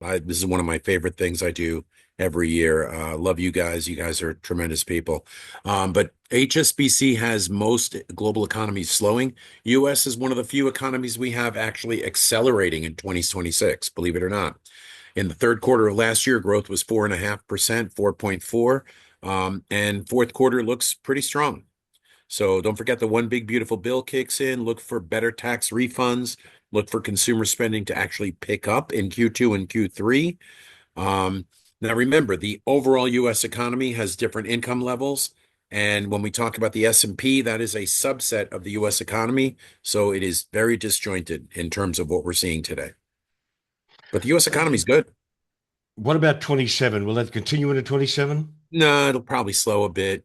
This is one of my favorite things I do every year. Love you guys. You guys are tremendous people. But HSBC has most global economies slowing. US is one of the few economies we have actually accelerating in 2026, believe it or not. In the third quarter of last year, growth was 4.5%, 4.4. And fourth quarter looks pretty strong. So don't forget the one big beautiful bill kicks in. Look for better tax refunds. Look for consumer spending to actually pick up in Q2 and Q3. Um, Now remember, the overall US economy has different income levels. And when we talk about the S&P, that is a subset of the US economy. So it is very disjointed in terms of what we're seeing today. But the US economy is good. What about 27? Will that continue into 27? No, it'll probably slow a bit.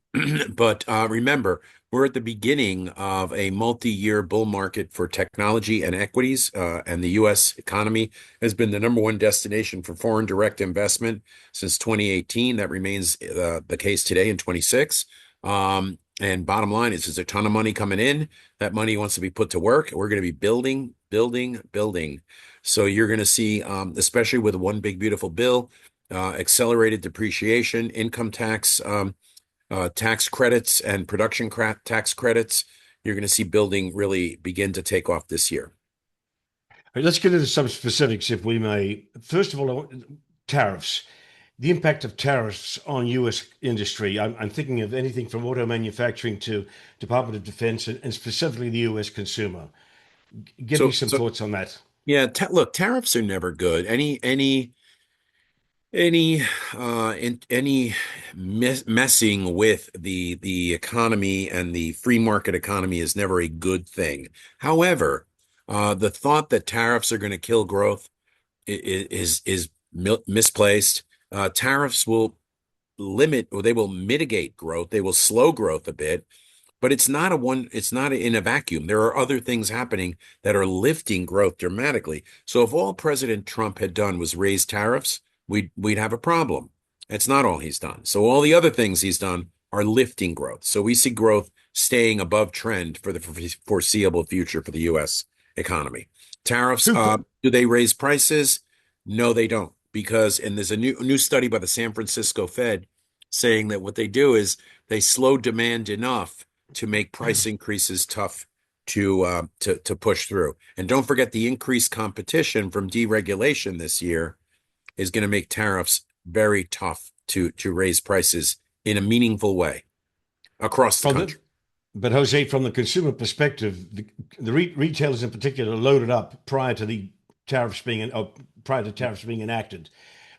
But remember, we're at the beginning of a multi-year bull market for technology and equities, and the U.S. economy has been the number one destination for foreign direct investment since 2018. That remains the case today in 26. And bottom line is, there's a ton of money coming in. That money wants to be put to work. We're going to be building, building, building. So you're going to see, especially with one big beautiful bill, accelerated depreciation, income tax, tax credits, and production tax credits. You're going to see building really begin to take off this year. Let's get into some specifics, if we may. First of all, tariffs. The impact of tariffs on U.S. industry. I'm thinking of anything from auto manufacturing to Department of Defense and specifically the U.S. consumer. Give me some So thoughts on that. yeah, look, tariffs are never good. Any any messing with the economy and the free market economy is never a good thing. However, the thought that tariffs are going to kill growth is misplaced. Tariffs will limit, or they will mitigate growth. They will slow growth a bit, but it's not in a vacuum. There are other things happening that are lifting growth dramatically. So if all President Trump had done was raise tariffs, we'd have a problem. That's not all he's done. So all the other things he's done are lifting growth. So we see growth staying above trend for the foreseeable future for the US economy. Tariffs, Two, po- do they raise prices? No, they don't. Because, and there's a new study by the San Francisco Fed saying that what they do is they slow demand enough to make price increases tough to push through. And don't forget, the increased competition from deregulation this year is going to make tariffs very tough to raise prices in a meaningful way across the from the, country. but Jose, from the consumer perspective, the retailers in particular loaded up prior to tariffs being enacted.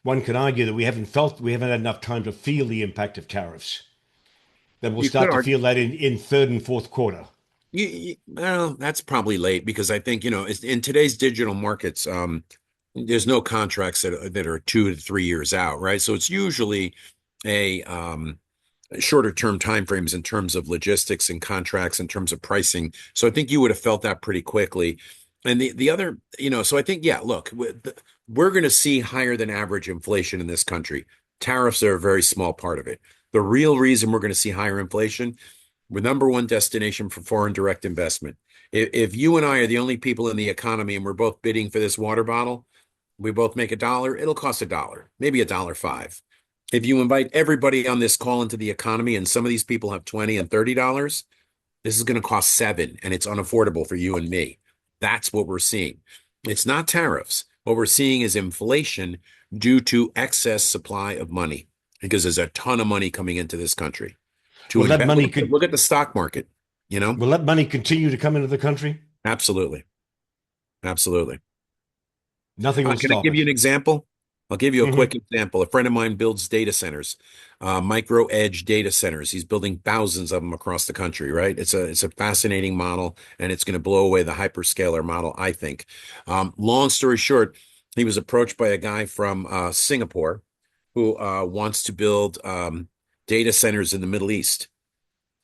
One can argue that we haven't had enough time to feel the impact of tariffs. That we'll You could start to argue, feel that in third and fourth quarter. well, that's probably late because I think, in today's digital markets, there's no contracts that are 2 to 3 years out, right? So it's usually a shorter term timeframes in terms of logistics and contracts, in terms of pricing. So I think you would have felt that pretty quickly. And the other, so I think, yeah, look, we're going to see higher than average inflation in this country. Tariffs are a very small part of it. The real reason we're going to see higher inflation, we're number one destination for foreign direct investment. If you and I are the only people in the economy and we're both bidding for this water bottle, we both make a dollar, it'll cost a dollar, maybe a dollar five. If you invite everybody on this call into the economy and some of these people have 20 and $30, this is going to cost seven, and it's unaffordable for you and me. That's what we're seeing. It's not tariffs. What we're seeing is inflation due to excess supply of money because there's a ton of money coming into this country to Will that invest. money Look at the stock market, you know? will that money continue to come into the country? Absolutely. Absolutely. Nothing will Can I stop give you it. an example? I'll give you a quick Hmm. example. A friend of mine builds data centers, micro edge data centers. He's building thousands of them across the country, right? It's a fascinating model, and it's going to blow away the hyperscaler model, I think. Long story short, he was approached by a guy from Singapore who wants to build data centers in the Middle East.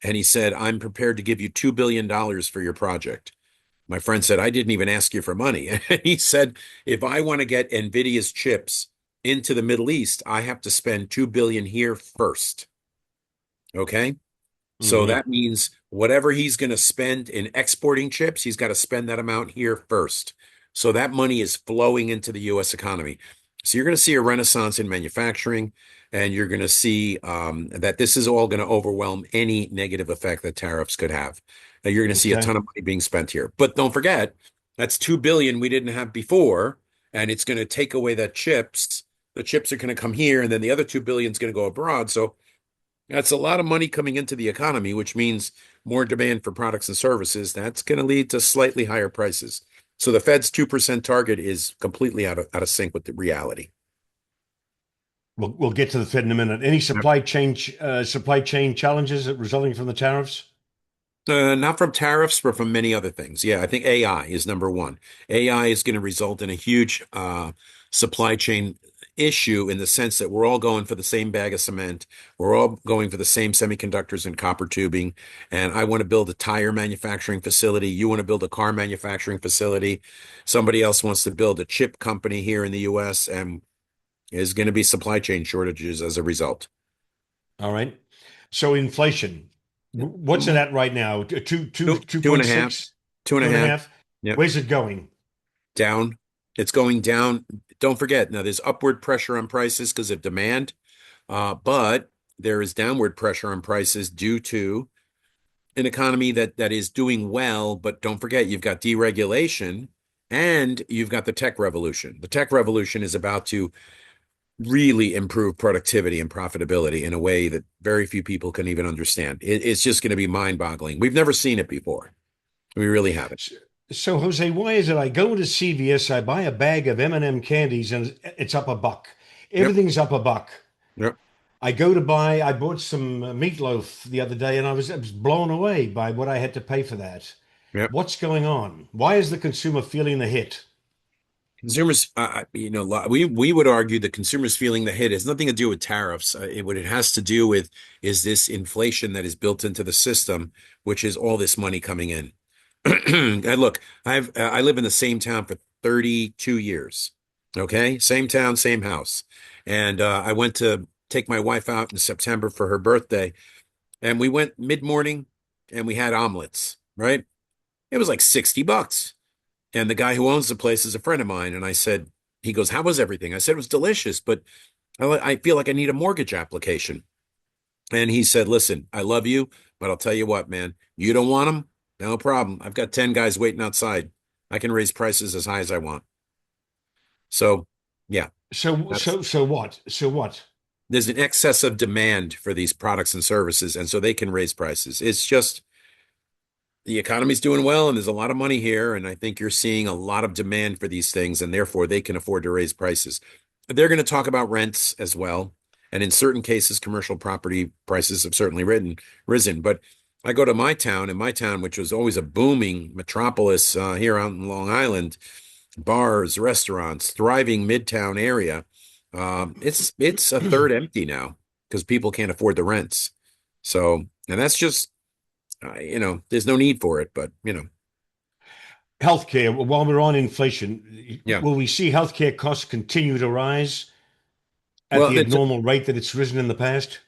And he said, I'm prepared to give you $2 billion for your project. My friend said, I didn't even ask you for money. And he said, if I want to get NVIDIA's chips into the Middle East, I have to spend 2 billion here first. Okay. So Hmm. that means whatever he's going to spend in exporting chips, he's got to spend that amount here first. So that money is flowing into the US economy. So you're going to see a renaissance in manufacturing, and you're going to see that this is all going to overwhelm any negative effect that tariffs could have. You're going to see a Okay. ton of money being spent here. But don't forget, that's 2 billion we didn't have before, and it's going to take away that chips. The chips are going to come here, and then the other 2 billion is going to go abroad. So that's a lot of money coming into the economy, which means more demand for products and services. That's going to lead to slightly higher prices. So the Fed's 2% target is completely out of sync with the reality. We'll get to the Fed in a minute. Any supply chain challenges resulting from the tariffs? Not from tariffs, but from many other things. Yeah, I think AI is number one. AI is going to result in a huge supply chain issue in the sense that we're all going for the same bag of cement. We're all going for the same semiconductors and copper tubing. And I want to build a tire manufacturing facility. You want to build a car manufacturing facility. Somebody else wants to build a chip company here in the US, and there's going to be supply chain shortages as a result. All right. So inflation, what's it Two, at right now? Two two and point a half, six, two and two a and a half. half. Yep. Where's it going? Down. It's going down. Don't forget, now there's upward pressure on prices because of demand, but there is downward pressure on prices due to an economy that is doing well. But don't forget, you've got deregulation and you've got the tech revolution. The tech revolution is about to really improve productivity and profitability in a way that very few people can even understand. It's just going to be mind-boggling. We've never seen it before. We really haven't. So, Jose, why is it I go to CVS, I buy a bag of M&M candies, and it's up a buck. Yep. Everything's up a buck. Yep. I bought some meatloaf the other day, and I was blown away by what I had to pay for that. Yep. What's going on? Why is the consumer feeling the hit? Consumers, we would argue that consumers feeling the hit has nothing to do with tariffs. What it has to do with is this inflation that is built into the system, which is all this money coming in. And look, I live in the same town for 32 years. Okay, same town, same house, and I went to take my wife out in September for her birthday, and we went mid-morning, and we had omelets. Right, it was like $60. And the guy who owns the place is a friend of mine. And I said, he goes, how was everything? I said, it was delicious, but I feel like I need a mortgage application. And he said, listen, I love you, but I'll tell you what, man, you don't want them? No problem. I've got 10 guys waiting outside. I can raise prices as high as I want. So, yeah, that's So what? So what? there's an excess of demand for these products and services. And so they can raise prices. It's just the economy's doing well and there's a lot of money here. And I think you're seeing a lot of demand for these things, and therefore they can afford to raise prices. They're going to talk about rents as well. And in certain cases, commercial property prices have certainly risen. But I go to my town, which was always a booming metropolis here out in Long Island, bars, restaurants, thriving midtown area. It's a third empty now because people can't afford the rents. So, and that's just there's no need for it, but Healthcare, while we're on inflation, yeah. will we see healthcare costs continue to rise at Well, the abnormal rate that it's risen in the past?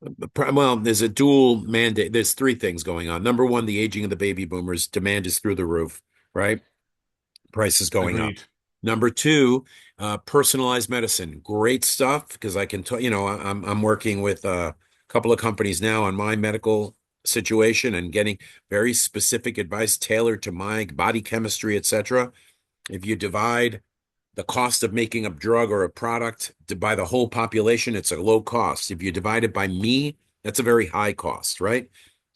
there's a dual mandate. There's three things going on. Number one, the aging of the baby boomers. Demand is through the roof, right? Price is going up. Agreed. Number two, personalized medicine. Great stuff because I can tell, I'm working with a couple of companies now on my medical situation and getting very specific advice tailored to my body chemistry, etc. If you divide the cost of making a drug or a product by the whole population, it's a low cost. If you divide it by me, that's a very high cost, right?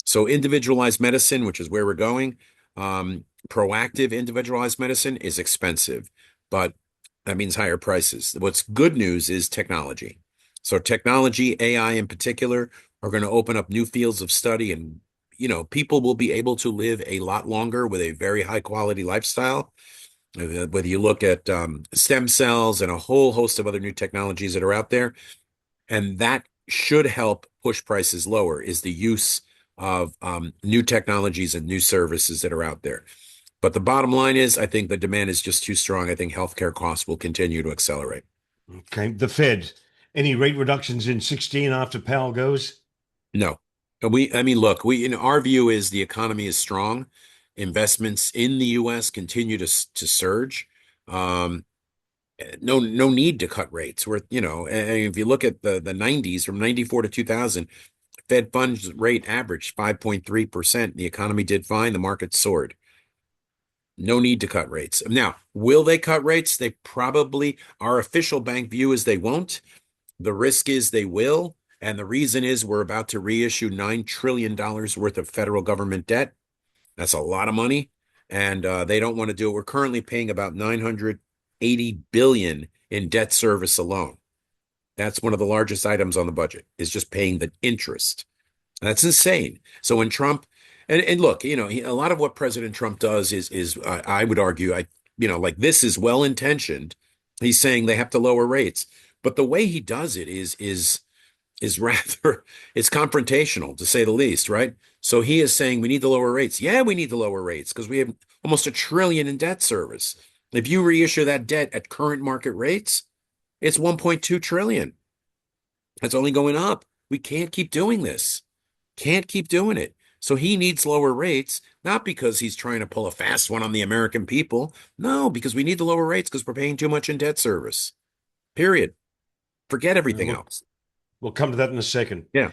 So individualized medicine, which is where we're going, proactive individualized medicine is expensive, but that means higher prices. What's good news is technology. So technology, AI in particular, are going to open up new fields of study, and people will be able to live a lot longer with a very high quality lifestyle. Whether you look at stem cells and a whole host of other new technologies that are out there, and that should help push prices lower, is the use of new technologies and new services that are out there. But the bottom line is, I think the demand is just too strong. I think healthcare costs will continue to accelerate. Okay. The Fed, any rate reductions in 16 after Powell goes? No, I mean, look, in our view is the economy is strong. Investments in the U.S. continue to surge. Um, No need to cut rates. If you look at the 90s from 94 to 2000, Fed funds rate averaged 5.3%. The economy did fine. The market soared. No need to cut rates. Now, will they cut rates? They probably, our official bank view is they won't. The risk is they will. And the reason is we're about to reissue $9 trillion worth of federal government debt. That's a lot of money. And they don't want to do it. We're currently paying about 980 billion in debt service alone. That's one of the largest items on the budget, is just paying the interest. That's insane. So when Trump and look, a lot of what President Trump does is I would argue, like this is well intentioned. He's saying they have to lower rates, but the way he does it is rather it's confrontational to say the least, right? So he is saying we need to lower rates. Yeah, we need to lower rates because we have almost $1 trillion in debt service. If you reissue that debt at current market rates, it's 1.2 trillion. That's only going up. We can't keep doing this. Can't keep doing it. So he needs lower rates, not because he's trying to pull a fast one on the American people. No, because we need the lower rates because we're paying too much in debt service. Period. Forget everything We'll, else. we'll come to that in a second. Yeah.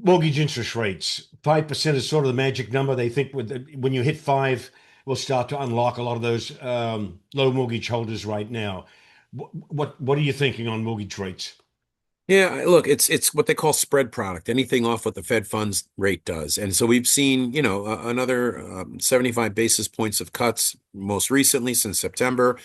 Mortgage interest rates, 5% is sort of the magic number. They think when you hit five, we'll start to unlock a lot of those low mortgage holders right now. What are you thinking on mortgage rates? Yeah, look, it's what they call spread product, anything off what the Fed funds rate does. And so we've seen, another 75 basis points of cuts most recently since September.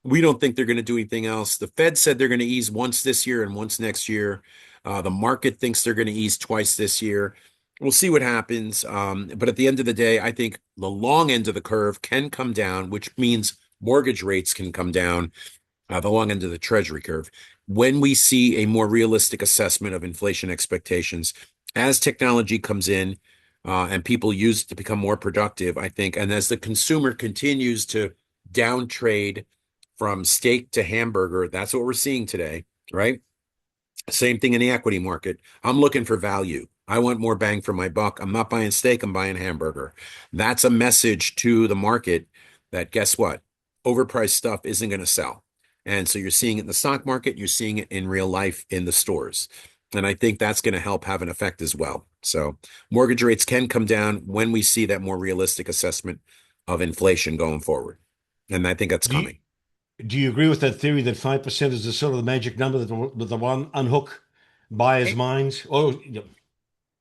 We don't think they're going to do anything else. The Fed said they're going to ease once this year and once next year. The market thinks they're going to ease twice this year. We'll see what happens. But at the end of the day, I think the long end of the curve can come down, which means mortgage rates can come down, the long end of the Treasury curve. When we see a more realistic assessment of inflation expectations, as technology comes in and people use it to become more productive, I think, and as the consumer continues to down trade from steak to hamburger, that's what we're seeing today, right? Same thing in the equity market. I'm looking for value. I want more bang for my buck. I'm not buying steak, I'm buying hamburger. That's a message to the market that guess what? Overpriced stuff isn't going to sell. And so you're seeing it in the stock market, you're seeing it in real life in the stores. And I think that's going to help have an effect as well. So mortgage rates can come down when we see that more realistic assessment of inflation going forward. And I think that's Do you, coming. do you agree with that theory that 5% is the sort of the magic number that the one unhook buyers' minds? Oh, yeah.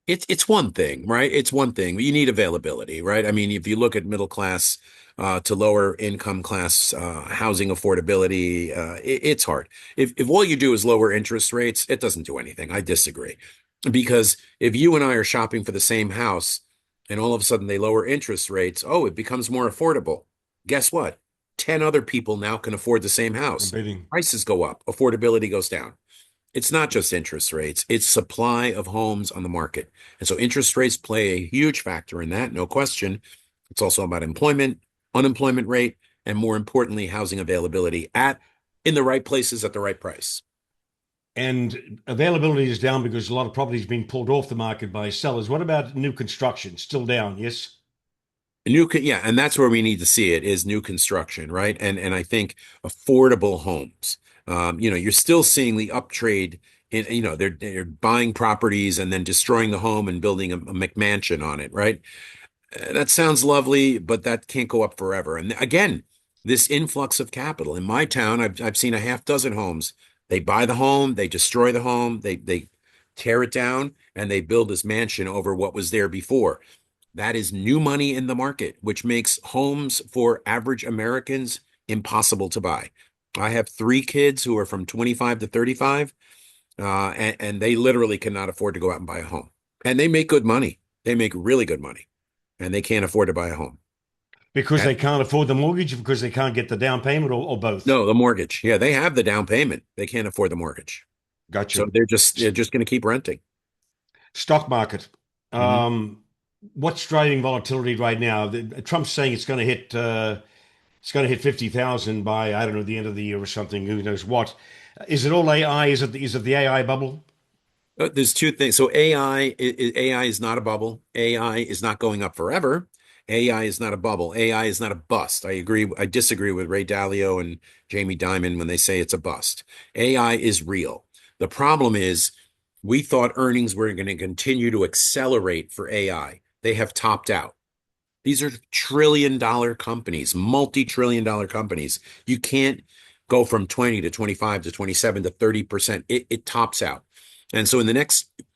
It's one thing, right? It's one thing. You need availability, right? I mean, if you look at middle class to lower income class housing affordability, it's hard. If all you do is lower interest rates, it doesn't do anything. I disagree. Because if you and I are shopping for the same house and all of a sudden they lower interest rates, oh, it becomes more affordable. Guess what? 10 other people now can afford the same house. Competing. Prices go up, affordability goes down. It's not just interest rates, it's supply of homes on the market. And so interest rates play a huge factor in that, no question. It's also about employment, unemployment rate, and more importantly, housing availability at in the right places at the right price. And availability is down because a lot of property is being pulled off the market by sellers. What about new construction? Still down, yes? Yeah, and that's where we need to see it is new construction, right? And I think affordable homes. You're still seeing the uptrade in, they're buying properties and then destroying the home and building a McMansion on it, right? That sounds lovely, but that can't go up forever. And again, this influx of capital in my town, I've seen a half dozen homes. They buy the home, they destroy the home, they tear it down, and they build this mansion over what was there before. That is new money in the market, which makes homes for average Americans impossible to buy. I have three kids who are from 25 to 35, and they literally cannot afford to go out and buy a home. And they make good money. They make really good money, and they can't afford to buy a home. Because And they can't afford the mortgage, because they can't get the down payment, or both. no, the mortgage. Yeah, they have the down payment. They can't afford the mortgage. So Gotcha. they're just going to keep renting. Stock market. Mhm. Um, what's driving volatility right now? Trump's saying it's going to hit 50,000 by, I don't know, the end of the year or something. Who knows what? Is it all AI? Is it the AI bubble? There's two things. So AI is not a bubble. AI is not going up forever. AI is not a bubble. AI is not a bust. I agree. I disagree with Ray Dalio and Jamie Dimon when they say it's a bust. AI is real. The problem is we thought earnings were going to continue to accelerate for AI. They have topped out. These are trillion-dollar companies, multi-trillion-dollar companies. You can't go from 20 to 25 to 27 to 30%. It tops out. And so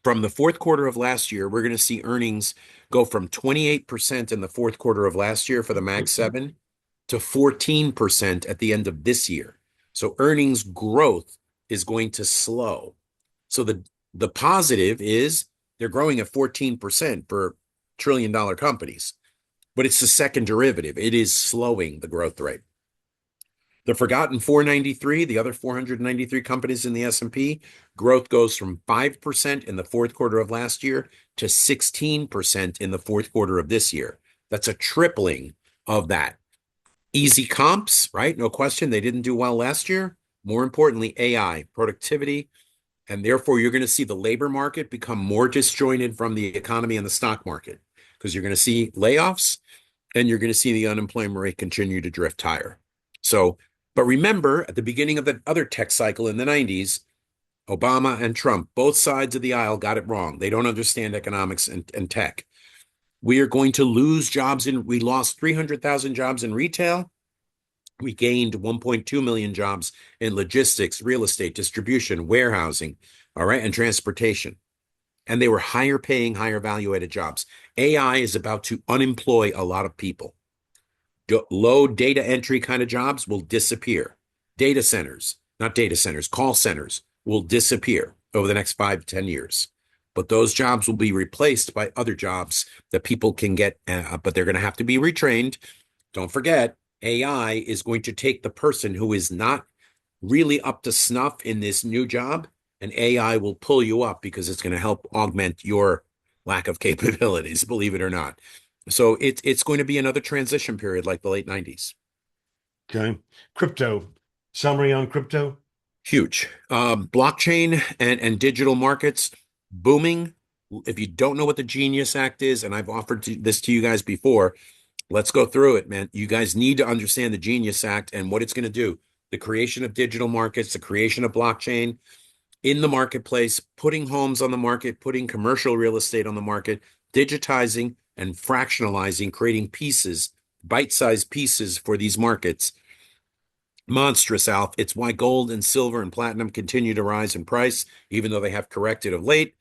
from the fourth quarter of last year, we're going to see earnings go from 28% in the fourth quarter of last year for the Mag 7 to 14% at the end of this year. So earnings growth is going to slow. So the positive is they're growing at 14% for trillion-dollar companies, but it's the second derivative. It is slowing the growth rate. The forgotten 493, the other 493 companies in the S&P, growth goes from 5% in the fourth quarter of last year to 16% in the fourth quarter of this year. That's a tripling of that. Easy comps, right? No question. They didn't do well last year. More importantly, AI, productivity, and therefore you're going to see the labor market become more disjointed from the economy and the stock market because you're going to see layoffs and you're going to see the unemployment rate continue to drift higher. So, but remember, at the beginning of the other tech cycle in the 90s, Obama and Trump, both sides of the aisle got it wrong. They don't understand economics and tech. We are going to lose jobs we lost 300,000 jobs in retail. We gained 1.2 million jobs in logistics, real estate, distribution, warehousing, all right, and transportation. And they were higher paying, higher value added jobs. AI is about to unemploy a lot of people. Low data entry kind of jobs will disappear. Data centers, not data centers, call centers will disappear over the next 5 to 10 years. But those jobs will be replaced by other jobs that people can get, but they're going to have to be retrained. Don't forget, AI is going to take the person who is not really up to snuff in this new job, and AI will pull you up because it's going to help augment your lack of capabilities, believe it or not. So it's going to be another transition period like the late 90s. Okay. Crypto. Summary on crypto? Huge. Blockchain and digital markets booming. If you don't know what the Genius Act is, and I've offered this to you guys before, let's go through it, man. You guys need to understand the Genius Act and what it's going to do. The creation of digital markets, the creation of blockchain in the marketplace, putting homes on the market, putting commercial real estate on the market, digitizing and fractionalizing, creating pieces, bite-sized pieces for these markets. Monstrous, Alf. It's why gold and silver and platinum continue to rise in price, even though they have corrected of late.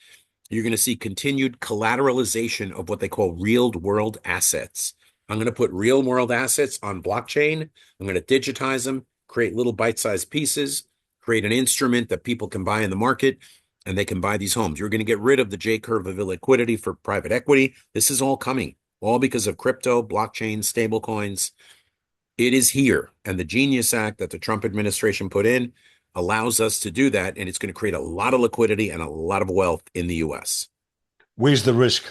You're going to see continued collateralization of what they call real world assets. I'm going to put real world assets on blockchain. I'm going to digitize them, create little bite-sized pieces, create an instrument that people can buy in the market, and they can buy these homes. You're going to get rid of the J curve of illiquidity for private equity. This is all coming, all because of crypto, blockchain, stable coins. It is here. And the Genius Act that the Trump administration put in allows us to do that. And it's going to create a lot of liquidity and a lot of wealth in the US. Where's the risk?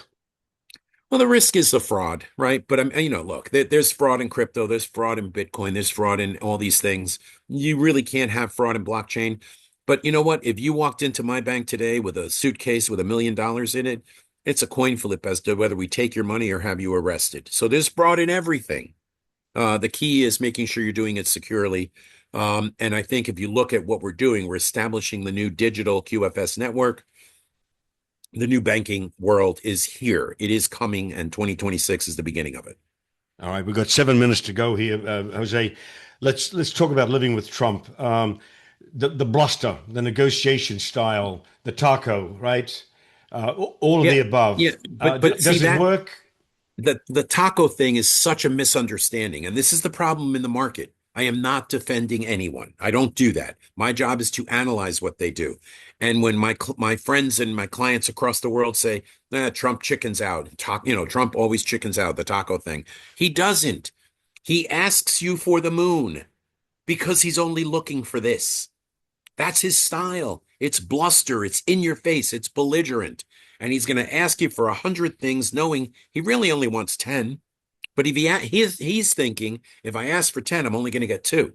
Well, the risk is the fraud, right? But look, there's fraud in crypto, there's fraud in Bitcoin, there's fraud in all these things. You really can't have fraud in blockchain. But you know what? If you walked into my bank today with a suitcase with $1 million in it, it's a coin flip as to whether we take your money or have you arrested. So there's fraud in everything. The key is making sure you're doing it securely. And I think if you look at what we're doing, we're establishing the new digital QFS network. The new banking world is here. It is coming, and 2026 is the beginning of it. All right, we've got 7 minutes to go here, Jose. Let's talk about living with Trump. The bluster, the negotiation style, the taco, right? All of Yeah, the yeah, above. but see Does it that work? the taco thing is such a misunderstanding, and this is the problem in the market. I am not defending anyone. I don't do that. My job is to analyze what they do. And when my friends and my clients across the world say, nah, Trump chickens out, Trump always chickens out, the taco thing. He doesn't. He asks you for the moon because he's only looking for this. That's his style. It's bluster. It's in your face. It's belligerent. And he's going to ask you for 100 things, knowing he really only wants 10. But if he's thinking, if I ask for 10, I'm only going to get two,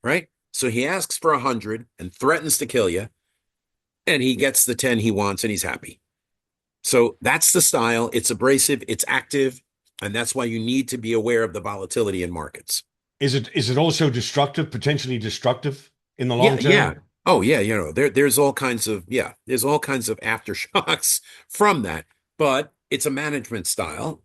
right? So he asks for 100 and threatens to kill you, and he gets the 10 he wants, and he's happy. So that's the style. It's abrasive. It's active. And that's why you need to be aware of the volatility in markets. Is it also destructive, potentially destructive in the Yeah, long yeah. term? Oh, yeah, there's all kinds of there's all kinds of aftershocks from that. But it's a management style.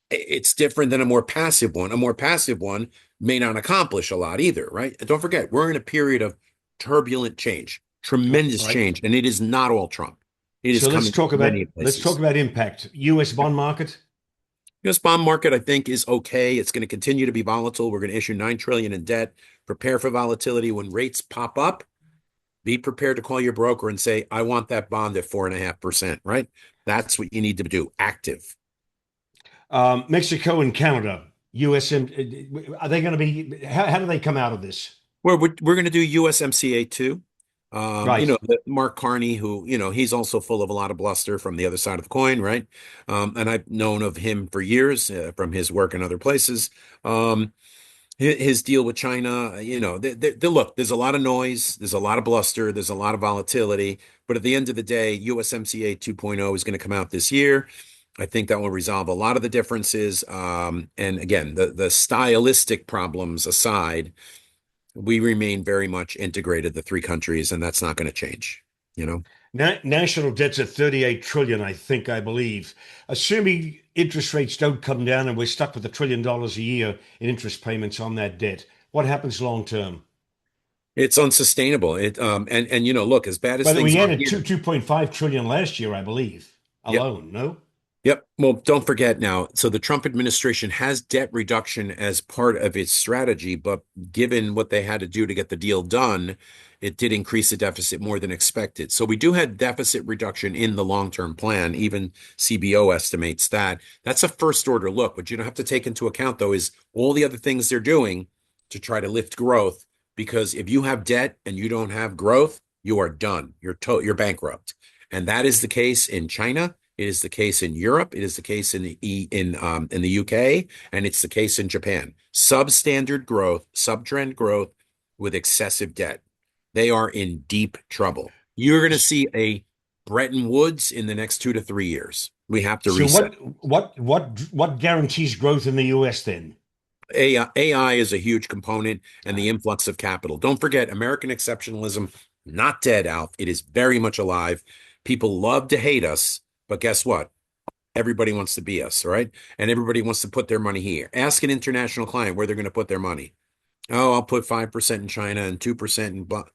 It's different than a more passive one. A more passive one may not accomplish a lot either, right? And don't forget, we're in a period of turbulent change, tremendous Right. change, and it is not all Trump. It is So let's coming talk from about many let's talk places. about impact. U.S. bond market. U.S. bond market, I think, is okay. It's going to continue to be volatile. We're going to issue 9 trillion in debt. Prepare for volatility when rates pop up. Be prepared to call your broker and say, I want that bond at 4.5%, right? That's what you need to do. Active. Mexico and Canada. USM. Are they going to be? How do they come out of this? We're going to do USMCA too. Right. Mark Carney, who, he's also full of a lot of bluster from the other side of the coin, right? And I've known of him for years from his work in other places. Um, his deal with China, look, there's a lot of noise, there's a lot of bluster, there's a lot of volatility, but at the end of the day, USMCA 2.0 is going to come out this year. I think that will resolve a lot of the differences. And again, the stylistic problems aside, we remain very much integrated, the three countries, and that's not going to change, you know? National debt's at 38 trillion, I believe. Assuming interest rates don't come down and we're stuck with $1 trillion a year in interest payments on that debt, what happens long term? It's unsustainable. Look, as bad as But things we are added here. 2.5 trillion last year, I believe, Yep. alone. No. Yep. Well, don't forget now. So the Trump administration has debt reduction as part of its strategy, but given what they had to do to get the deal done, it did increase the deficit more than expected. So we do have deficit reduction in the long-term plan. Even CBO estimates that. That's a first order look. What you don't have to take into account, though, is all the other things they're doing to try to lift growth. Because if you have debt and you don't have growth, you are done. You're bankrupt. And that is the case in China. It is the case in Europe. It is the case in the UK, and it's the case in Japan. Substandard growth, subtrend growth with excessive debt. They are in deep trouble. You're going to see a Bretton Woods in the next 2 to 3 years. We have to So reset. what guarantees growth in the US then? AI is a huge component and the influx of capital. Don't forget, American exceptionalism, not dead, Alf. It is very much alive. People love to hate us, but guess what? Everybody wants to be us, right? And everybody wants to put their money here. Ask an international client where they're going to put their money. Oh, I'll put 5% in China and 2% in blah.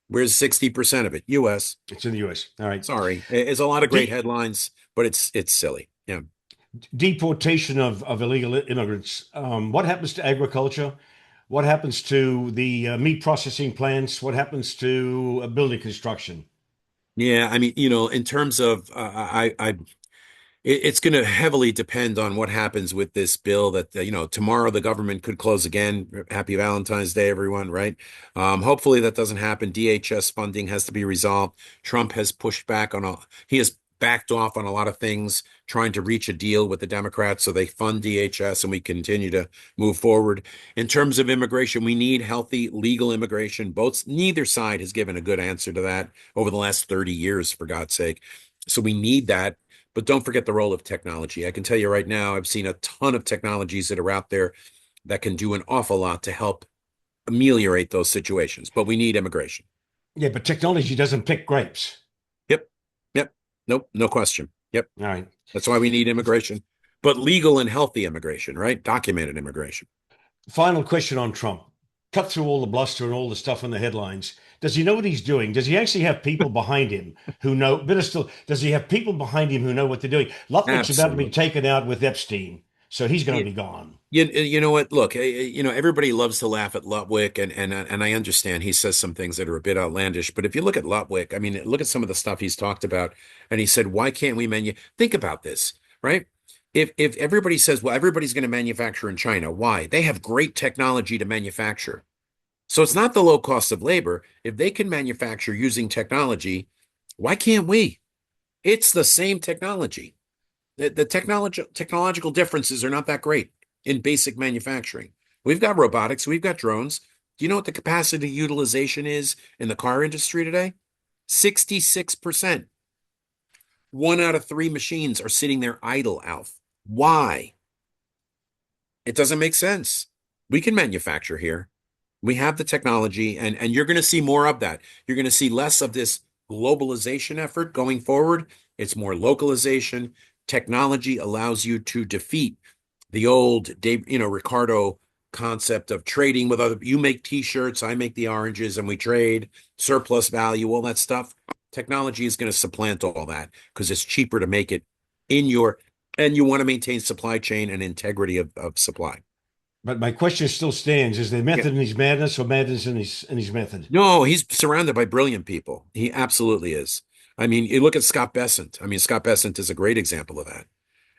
Where's 60% of it? US. It's in the US. All right. Sorry. It's a lot of great De headlines, but it's silly. Yeah. Deportation of illegal immigrants. What happens to agriculture? What happens to the meat processing plants? What happens to building construction? Yeah, I mean, in terms of it's going to heavily depend on what happens with this bill that, tomorrow the government could close again. Happy Valentine's Day, everyone, right? Hopefully that doesn't happen. DHS funding has to be resolved. Trump has pushed back he has backed off on a lot of things, trying to reach a deal with the Democrats so they fund DHS and we continue to move forward. In terms of immigration, we need healthy legal immigration. Neither side has given a good answer to that over the last 30 years, for God's sake. So we need that. But don't forget the role of technology. I can tell you right now, I've seen a ton of technologies that are out there that can do an awful lot to help ameliorate those situations. But we need immigration. Yeah, but technology doesn't pick grapes. Yep. Yep. Nope. No question. Yep. All right. That's why we need immigration, but legal and healthy immigration, right? Documented immigration. Final question on Trump. Cut through all the bluster and all the stuff in the headlines. Does he know what he's doing? Does he actually have people behind him who know? Better still, does he have people behind him who know what they're doing? Lutnick's about to be Absolutely. taken out with Epstein, so he's going to Yeah. be gone. You know what? Look, everybody loves to laugh at Lutwick, and I understand he says some things that are a bit outlandish. But if you look at Lutwick, I mean, look at some of the stuff he's talked about, and he said, "Why can't we Think about this, right? If everybody says, well, everybody's going to manufacture in China, why? They have great technology to manufacture. So it's not the low cost of labor. If they can manufacture using technology, why can't we? It's the same technology. The technological differences are not that great in basic manufacturing. We've got robotics, we've got drones. Do you know what the capacity utilization is in the car industry today? 66%. 1 out of 3 machines are sitting there idle, Alf. Why? It doesn't make sense. We can manufacture here. We have the technology, and you're going to see more of that. You're going to see less of this globalization effort going forward. It's more localization. Technology allows you to defeat the old Dave, Ricardo concept of trading with other. You make T-shirts, I make the oranges, and we trade surplus value, all that stuff. Technology is going to supplant all that because it's cheaper to make it in your, and you want to maintain supply chain and integrity of supply. But my question still stands: is there Yeah. method in his madness, or madness in his method? No, he's surrounded by brilliant people. He absolutely is. I mean, you look at Scott Bessent. I mean, Scott Bessent is a great example of that.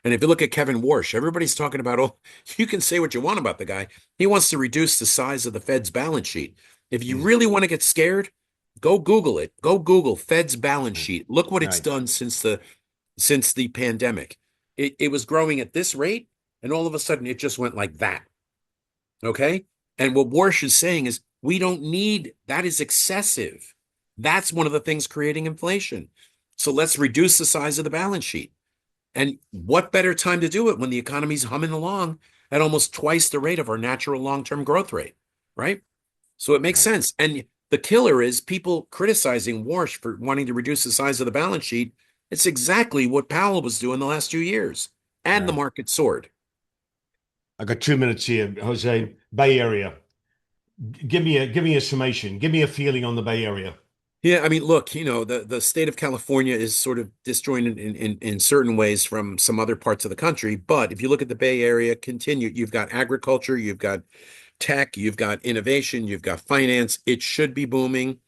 And if you look at Kevin Warsh, everybody's talking about, oh, you can say what you want about the guy. He wants to reduce the size of the Fed's balance sheet. If you Mm, really want to get scared, go Google it. Go Google Fed's balance mm, sheet. Look what it's right. done since the pandemic. It was growing at this rate, and all of a sudden it just went like that. Okay. And what Warsh is saying is we don't need that is excessive. That's one of the things creating inflation. So let's reduce the size of the balance sheet. And what better time to do it when the economy's humming along at almost twice the rate of our natural long-term growth rate, right? So it makes Right. sense. And the killer is people criticizing Warsh for wanting to reduce the size of the balance sheet. It's exactly what Powell was doing the last 2 years, and the Right. market soared. I got 2 minutes here, Jose. Bay Area. Give me a summation. Give me a feeling on the Bay Area. Yeah, I mean, look, the state of California is sort of disjointed in certain ways from some other parts of the country. But if you look at the Bay Area, you've got agriculture, you've got tech, you've got innovation, you've got finance. It should be booming.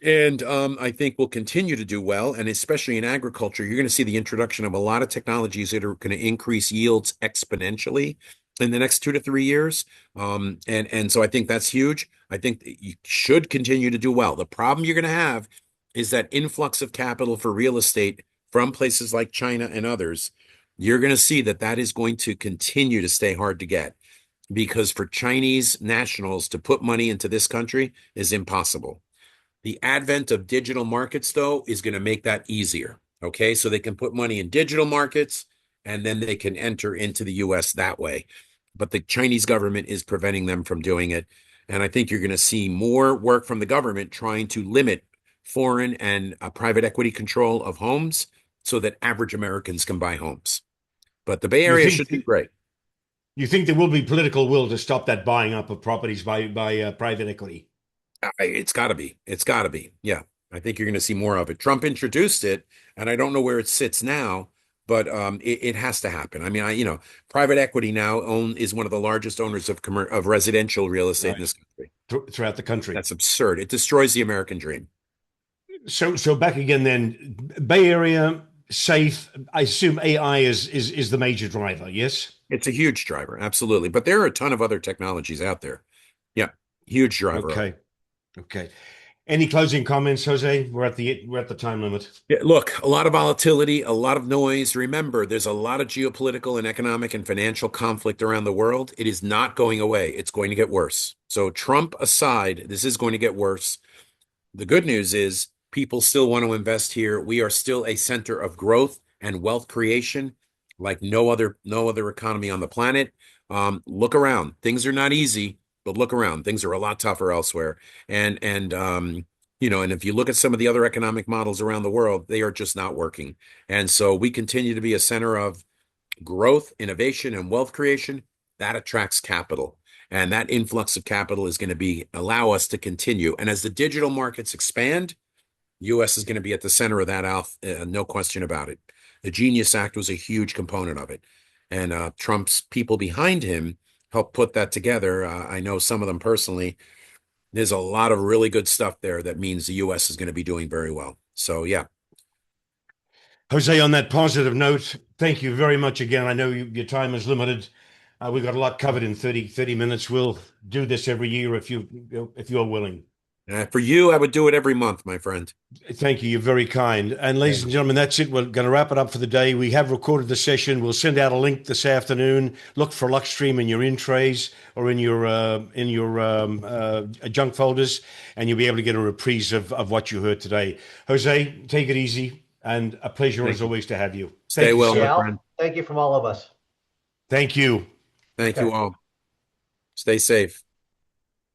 And I think we'll continue to do well. And especially in agriculture, you're going to see the introduction of a lot of technologies that are going to increase yields exponentially in the next 2 to 3 years. And so I think that's huge. I think that you should continue to do well. The problem you're going to have is that influx of capital for real estate from places like China and others. You're going to see that that is going to continue to stay hard to get because for Chinese nationals to put money into this country is impossible. The advent of digital markets, though, is going to make that easier. Okay. So they can put money in digital markets and then they can enter into the US that way. But the Chinese government is preventing them from doing it. And I think you're going to see more work from the government trying to limit foreign and private equity control of homes so that average Americans can buy homes. But the Bay You Area think should be great. you think there will be political will to stop that buying up of properties by private equity? It's got to be. It's got to be. Yeah. I think you're going to see more of it. Trump introduced it, and I don't know where it sits now, but it has to happen. I mean, private equity now is one of the largest owners of residential real estate in Right. this country. Throughout the country. That's absurd. It destroys the American dream. So back again then, Bay Area safe. I assume AI is the major driver. Yes. It's a huge driver, absolutely. But there are a ton of other technologies out there. Yeah, huge driver of it. Okay. Okay. Any closing comments, Jose? We're at the time limit. Yeah, look, a lot of volatility, a lot of noise. Remember, there's a lot of geopolitical and economic and financial conflict around the world. It is not going away. It's going to get worse. So, Trump aside, this is going to get worse. The good news is people still want to invest here. We are still a center of growth and wealth creation like no other economy on the planet. Look around. Things are not easy, but look around. Things are a lot tougher elsewhere. And if you look at some of the other economic models around the world, they are just not working. And so we continue to be a center of growth, innovation, and wealth creation. That attracts capital. And that influx of capital is going to allow us to continue. And as the digital markets expand, US is going to be at the center of that, no question about it. The Genius Act was a huge component of it. And Trump's people behind him helped put that together. I know some of them personally. There's a lot of really good stuff there that means the US is going to be doing very well. So, yeah. Jose, on that positive note, thank you very much again. I know your time is limited. We've got a lot covered in 30 minutes. We'll do this every year if you're willing. For you, I would do it every month, my friend. Thank you. You're very kind. And ladies and gentlemen, that's it. We're going to wrap it up for the day. We have recorded the session. We'll send out a link this afternoon. Look for LuxStream in your in trays or in your junk folders, and you'll be able to get a reprise of what you heard today. Jose, take it easy, and a pleasure Thank as you. always to have you. Stay Thank you, well, my sir. Yeah, friend. thank you from all of us. Thank you. Thank you Okay. all. Stay safe.